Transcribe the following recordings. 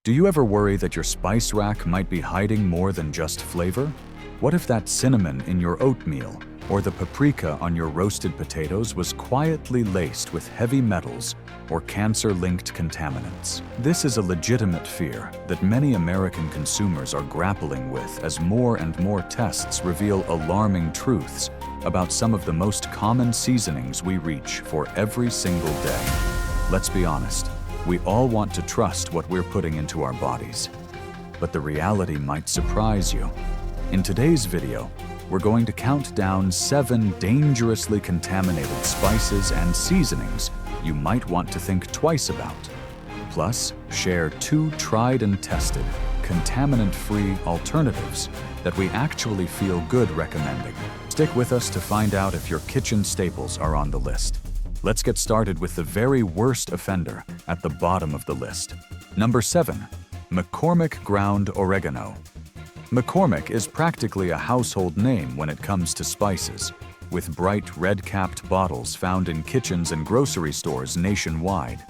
Do you ever worry that your spice rack might be hiding more than just flavor? What if that cinnamon in your oatmeal or the paprika on your roasted potatoes was quietly laced with heavy metals or cancer-linked contaminants? This is a legitimate fear that many American consumers are grappling with as more and more tests reveal alarming truths about some of the most common seasonings we reach for every single day. Let's be honest, we all want to trust what we're putting into our bodies. But the reality might surprise you. In today's video, we're going to count down 7 dangerously contaminated spices and seasonings you might want to think twice about. Plus, share 2 tried and tested, contaminant-free alternatives that we actually feel good recommending. Stick with us to find out if your kitchen staples are on the list. Let's get started with the very worst offender at the bottom of the list. Number 7. McCormick ground oregano. McCormick is practically a household name when it comes to spices, with bright red-capped bottles found in kitchens and grocery stores nationwide.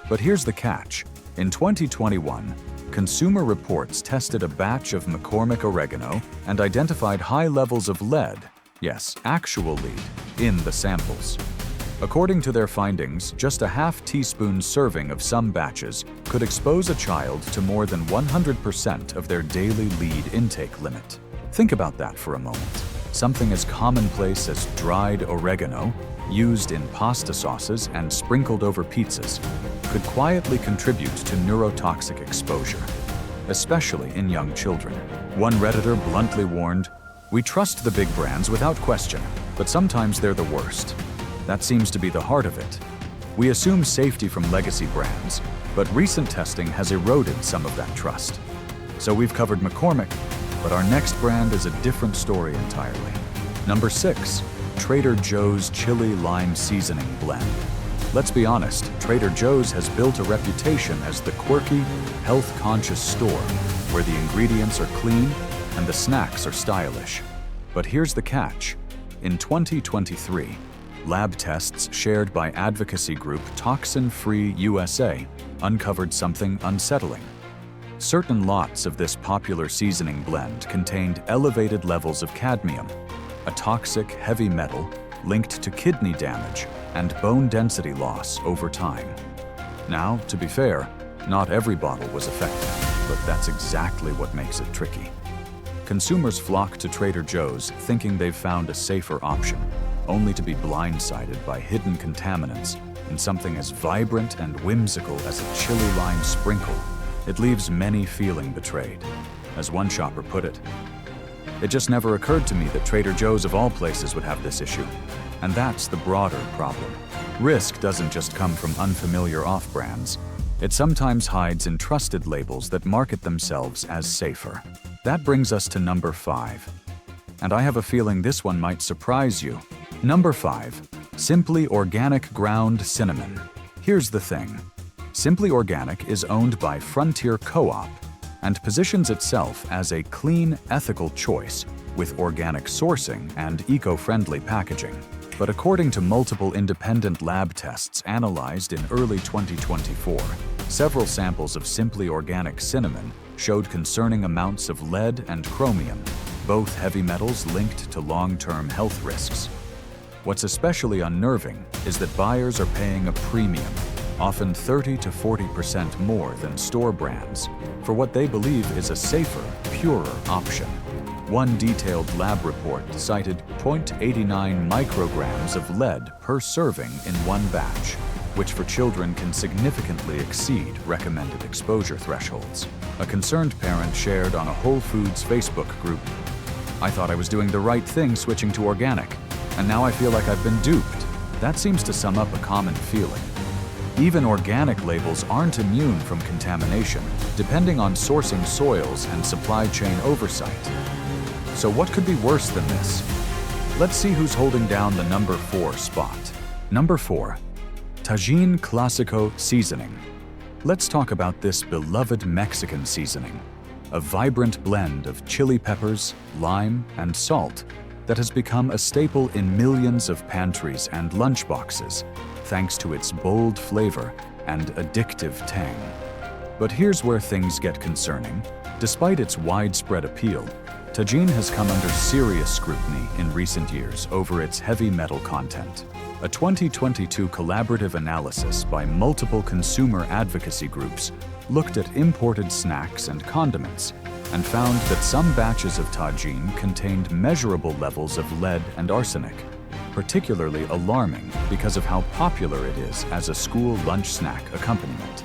But here's the catch. In 2021, Consumer Reports tested a batch of McCormick oregano and identified high levels of lead, yes, actual lead, in the samples. According to their findings, just a half teaspoon serving of some batches could expose a child to more than 100% of their daily lead intake limit. Think about that for a moment. Something as commonplace as dried oregano, used in pasta sauces and sprinkled over pizzas, could quietly contribute to neurotoxic exposure, especially in young children. One Redditor bluntly warned, "We trust the big brands without question, but sometimes they're the worst." That seems to be the heart of it. We assume safety from legacy brands, but recent testing has eroded some of that trust. So we've covered McCormick, but our next brand is a different story entirely. Number 6. Trader Joe's Chili Lime Seasoning Blend. Let's be honest, Trader Joe's has built a reputation as the quirky, health-conscious store where the ingredients are clean and the snacks are stylish. But here's the catch. In 2023, lab tests shared by advocacy group Toxin-Free USA uncovered something unsettling. Certain lots of this popular seasoning blend contained elevated levels of cadmium, a toxic heavy metal linked to kidney damage and bone density loss over time. Now, to be fair, not every bottle was affected, but that's exactly what makes it tricky. Consumers flock to Trader Joe's thinking they've found a safer option, only to be blindsided by hidden contaminants in something as vibrant and whimsical as a chili lime sprinkle. It leaves many feeling betrayed. As one shopper put it, "It just never occurred to me that Trader Joe's of all places would have this issue." And that's the broader problem. Risk doesn't just come from unfamiliar off-brands. It sometimes hides in trusted labels that market themselves as safer. That brings us to number 5. And I have a feeling this one might surprise you. Number 5. Simply Organic Ground Cinnamon. Here's the thing. Simply Organic is owned by Frontier Co-op and positions itself as a clean, ethical choice with organic sourcing and eco-friendly packaging. But according to multiple independent lab tests analyzed in early 2024, several samples of Simply Organic cinnamon showed concerning amounts of lead and chromium, both heavy metals linked to long-term health risks. What's especially unnerving is that buyers are paying a premium, often 30 to 40% more than store brands, for what they believe is a safer, purer option. One detailed lab report cited 0.89 micrograms of lead per serving in one batch, which for children can significantly exceed recommended exposure thresholds. A concerned parent shared on a Whole Foods Facebook group, "I thought I was doing the right thing switching to organic, and now I feel like I've been duped." That seems to sum up a common feeling. Even organic labels aren't immune from contamination, depending on sourcing soils and supply chain oversight. So what could be worse than this? Let's see who's holding down the number 4 spot. Number 4. Tajín Clásico Seasoning. Let's talk about this beloved Mexican seasoning, a vibrant blend of chili peppers, lime, and salt that has become a staple in millions of pantries and lunchboxes, thanks to its bold flavor and addictive tang. But here's where things get concerning. Despite its widespread appeal, Tajin has come under serious scrutiny in recent years over its heavy metal content. A 2022 collaborative analysis by multiple consumer advocacy groups looked at imported snacks and condiments and found that some batches of Tajin contained measurable levels of lead and arsenic, particularly alarming because of how popular it is as a school lunch snack accompaniment.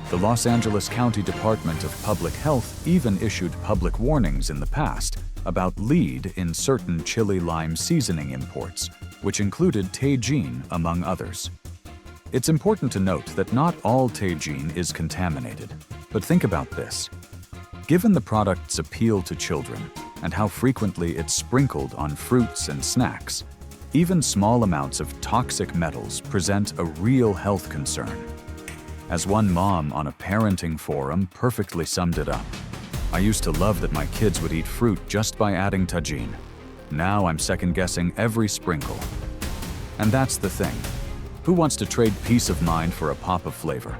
The Los Angeles County Department of Public Health even issued public warnings in the past about lead in certain chili lime seasoning imports, which included Tajin among others. It's important to note that not all Tajin is contaminated, but think about this. Given the product's appeal to children and how frequently it's sprinkled on fruits and snacks, even small amounts of toxic metals present a real health concern. As one mom on a parenting forum perfectly summed it up, "I used to love that my kids would eat fruit just by adding Tajin. Now I'm second-guessing every sprinkle." And that's the thing. Who wants to trade peace of mind for a pop of flavor?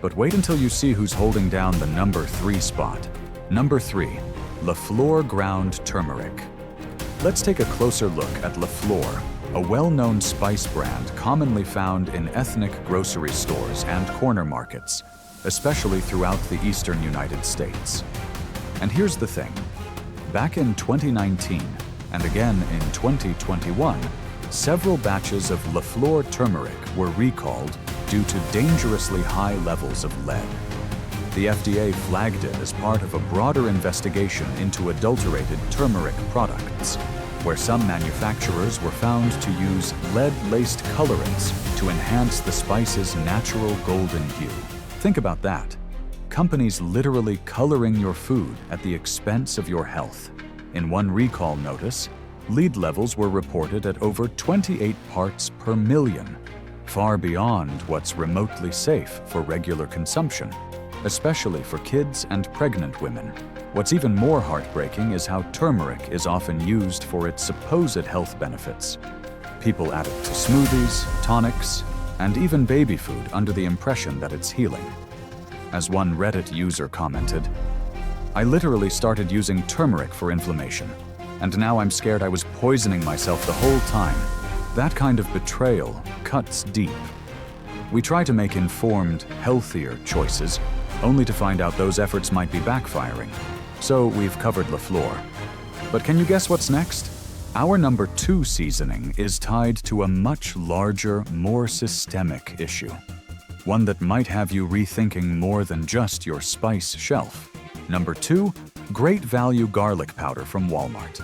But wait until you see who's holding down the number 3 spot. Number 3, La Flor ground turmeric. Let's take a closer look at La Flor, a well-known spice brand commonly found in ethnic grocery stores and corner markets, especially throughout the eastern United States. And here's the thing. Back in 2019, and again in 2021, several batches of La Flor turmeric were recalled due to dangerously high levels of lead. The FDA flagged it as part of a broader investigation into adulterated turmeric products, where some manufacturers were found to use lead-laced colorants to enhance the spice's natural golden hue. Think about that. Companies literally coloring your food at the expense of your health. In one recall notice, lead levels were reported at over 28 parts per million, far beyond what's remotely safe for regular consumption, especially for kids and pregnant women. What's even more heartbreaking is how turmeric is often used for its supposed health benefits. People add it to smoothies, tonics, and even baby food under the impression that it's healing. As one Reddit user commented, "I literally started using turmeric for inflammation, and now I'm scared I was poisoning myself the whole time." That kind of betrayal cuts deep. We try to make informed, healthier choices, only to find out those efforts might be backfiring. So we've covered La Flor. But can you guess what's next? Our number 2 seasoning is tied to a much larger, more systemic issue. One that might have you rethinking more than just your spice shelf. Number 2, great value garlic powder from Walmart.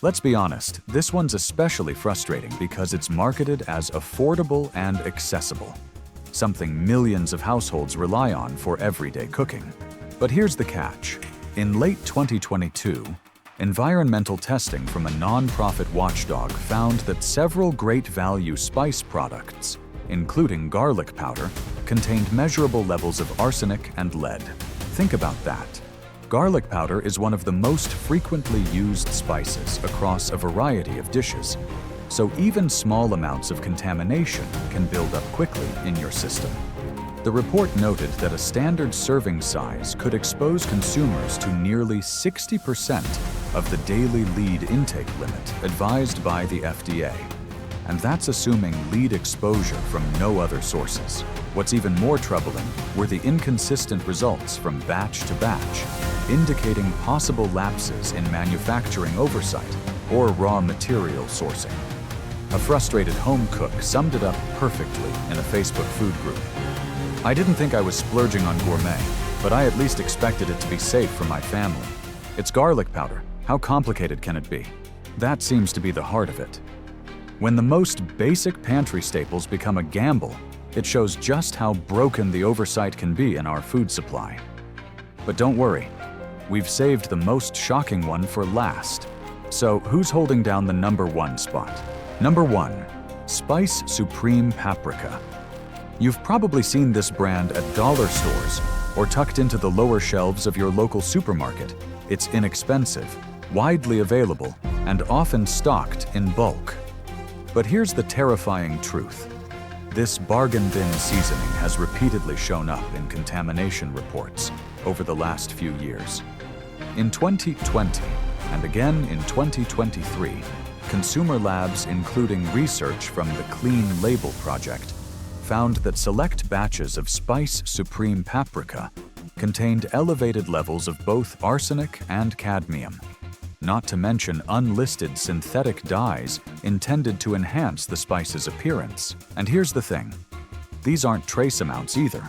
Let's be honest, this one's especially frustrating because it's marketed as affordable and accessible, something millions of households rely on for everyday cooking. But here's the catch. In late 2022, environmental testing from a nonprofit watchdog found that several great value spice products, including garlic powder, contained measurable levels of arsenic and lead. Think about that. Garlic powder is one of the most frequently used spices across a variety of dishes, so even small amounts of contamination can build up quickly in your system. The report noted that a standard serving size could expose consumers to nearly 60% of the daily lead intake limit advised by the FDA. And that's assuming lead exposure from no other sources. What's even more troubling were the inconsistent results from batch to batch, indicating possible lapses in manufacturing oversight or raw material sourcing. A frustrated home cook summed it up perfectly in a Facebook food group. "I didn't think I was splurging on gourmet, but I at least expected it to be safe for my family. It's garlic powder. How complicated can it be?" That seems to be the heart of it. When the most basic pantry staples become a gamble, it shows just how broken the oversight can be in our food supply. But don't worry, we've saved the most shocking one for last. So who's holding down the number 1 spot? Number 1, Spice Supreme Paprika. You've probably seen this brand at dollar stores or tucked into the lower shelves of your local supermarket. It's inexpensive, widely available, and often stocked in bulk. But here's the terrifying truth. This bargain bin seasoning has repeatedly shown up in contamination reports over the last few years. In 2020, and again in 2023, consumer labs, including research from the Clean Label Project, found that select batches of Spice Supreme paprika contained elevated levels of both arsenic and cadmium, not to mention unlisted synthetic dyes intended to enhance the spice's appearance. And here's the thing, these aren't trace amounts either.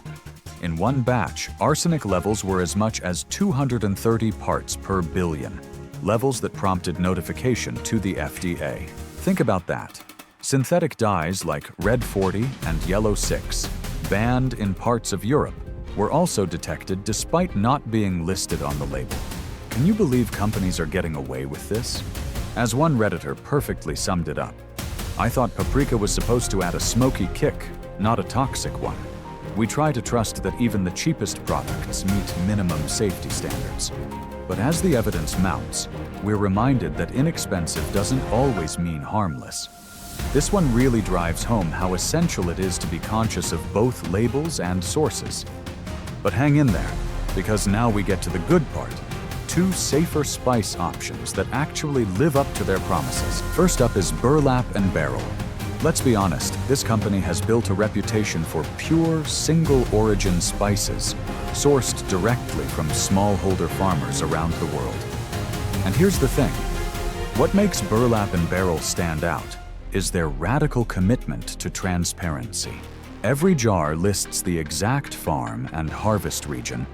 In one batch, arsenic levels were as much as 230 parts per billion, levels that prompted notification to the FDA. Think about that. Synthetic dyes like Red 40 and Yellow 6, banned in parts of Europe, were also detected despite not being listed on the label. Can you believe companies are getting away with this? As one Redditor perfectly summed it up, "I thought paprika was supposed to add a smoky kick, not a toxic one. We try to trust that even the cheapest products meet minimum safety standards. But as the evidence mounts, we're reminded that inexpensive doesn't always mean harmless." This one really drives home how essential it is to be conscious of both labels and sources. But hang in there, because now we get to the good part. 2 safer spice options that actually live up to their promises. First up is Burlap and Barrel. Let's be honest, this company has built a reputation for pure, single-origin spices, sourced directly from smallholder farmers around the world. And here's the thing, what makes Burlap and Barrel stand out is their radical commitment to transparency. Every jar lists the exact farm and harvest region,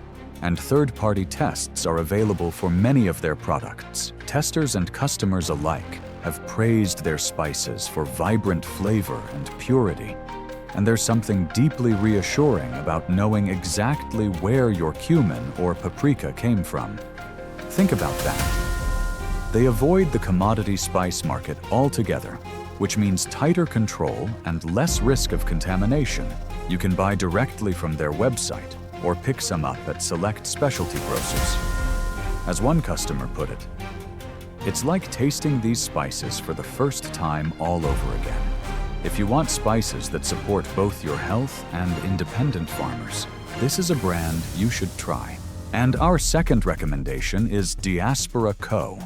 and third-party tests are available for many of their products. Testers and customers alike have praised their spices for vibrant flavor and purity, and there's something deeply reassuring about knowing exactly where your cumin or paprika came from. Think about that. They avoid the commodity spice market altogether, which means tighter control and less risk of contamination. You can buy directly from their website or pick some up at select specialty grocers. As one customer put it, "It's like tasting these spices for the first time all over again." If you want spices that support both your health and independent farmers, this is a brand you should try. And our second recommendation is Diaspora Co.,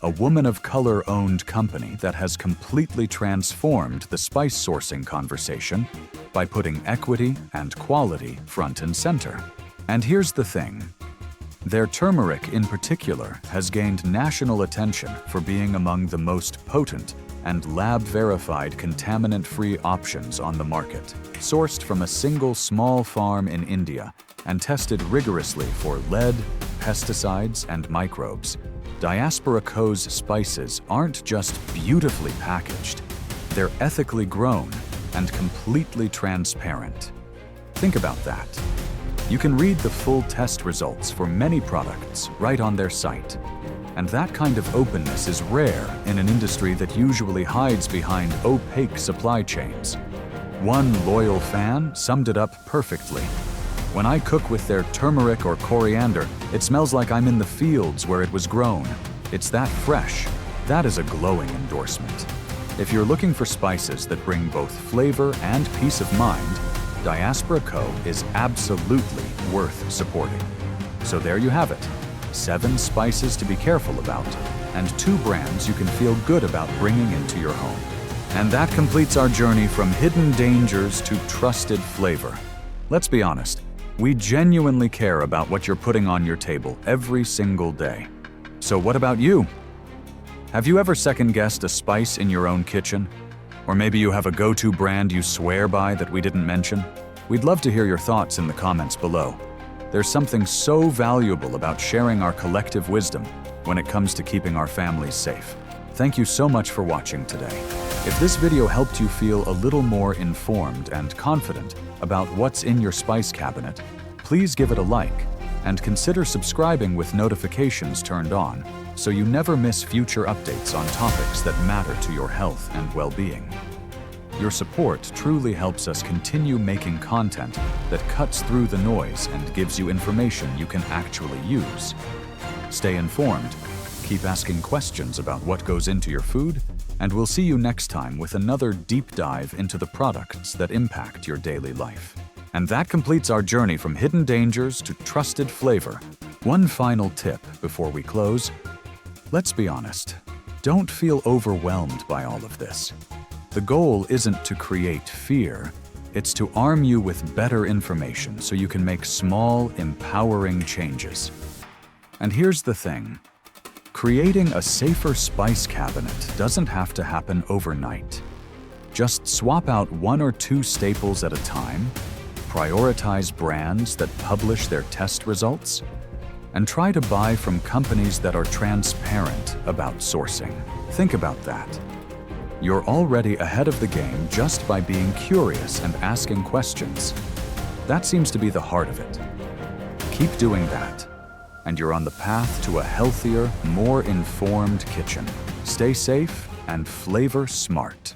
a woman of color-owned company that has completely transformed the spice sourcing conversation by putting equity and quality front and center. And here's the thing, their turmeric in particular has gained national attention for being among the most potent and lab-verified contaminant-free options on the market. Sourced from a single small farm in India and tested rigorously for lead, pesticides, and microbes, Diaspora Co.'s spices aren't just beautifully packaged, they're ethically grown and completely transparent. Think about that. You can read the full test results for many products right on their site. And that kind of openness is rare in an industry that usually hides behind opaque supply chains. One loyal fan summed it up perfectly. "When I cook with their turmeric or coriander, it smells like I'm in the fields where it was grown. It's that fresh." That is a glowing endorsement. If you're looking for spices that bring both flavor and peace of mind, Diaspora Co. is absolutely worth supporting. So there you have it, 7 spices to be careful about, and 2 brands you can feel good about bringing into your home. And that completes our journey from hidden dangers to trusted flavor. Let's be honest, we genuinely care about what you're putting on your table every single day. So what about you? Have you ever second-guessed a spice in your own kitchen? Or maybe you have a go-to brand you swear by that we didn't mention? We'd love to hear your thoughts in the comments below. There's something so valuable about sharing our collective wisdom when it comes to keeping our families safe. Thank you so much for watching today. If this video helped you feel a little more informed and confident about what's in your spice cabinet, please give it a like and consider subscribing with notifications turned on so you never miss future updates on topics that matter to your health and well-being. Your support truly helps us continue making content that cuts through the noise and gives you information you can actually use. Stay informed, keep asking questions about what goes into your food, And we'll see you next time with another deep dive into the products that impact your daily life. And that completes our journey from hidden dangers to trusted flavor. One final tip before we close. Let's be honest. Don't feel overwhelmed by all of this. The goal isn't to create fear. It's to arm you with better information so you can make small, empowering changes. And here's the thing. Creating a safer spice cabinet doesn't have to happen overnight. Just swap out 1 or 2 staples at a time, prioritize brands that publish their test results, and try to buy from companies that are transparent about sourcing. Think about that. You're already ahead of the game just by being curious and asking questions. That seems to be the heart of it. Keep doing that, and you're on the path to a healthier, more informed kitchen. Stay safe and flavor smart.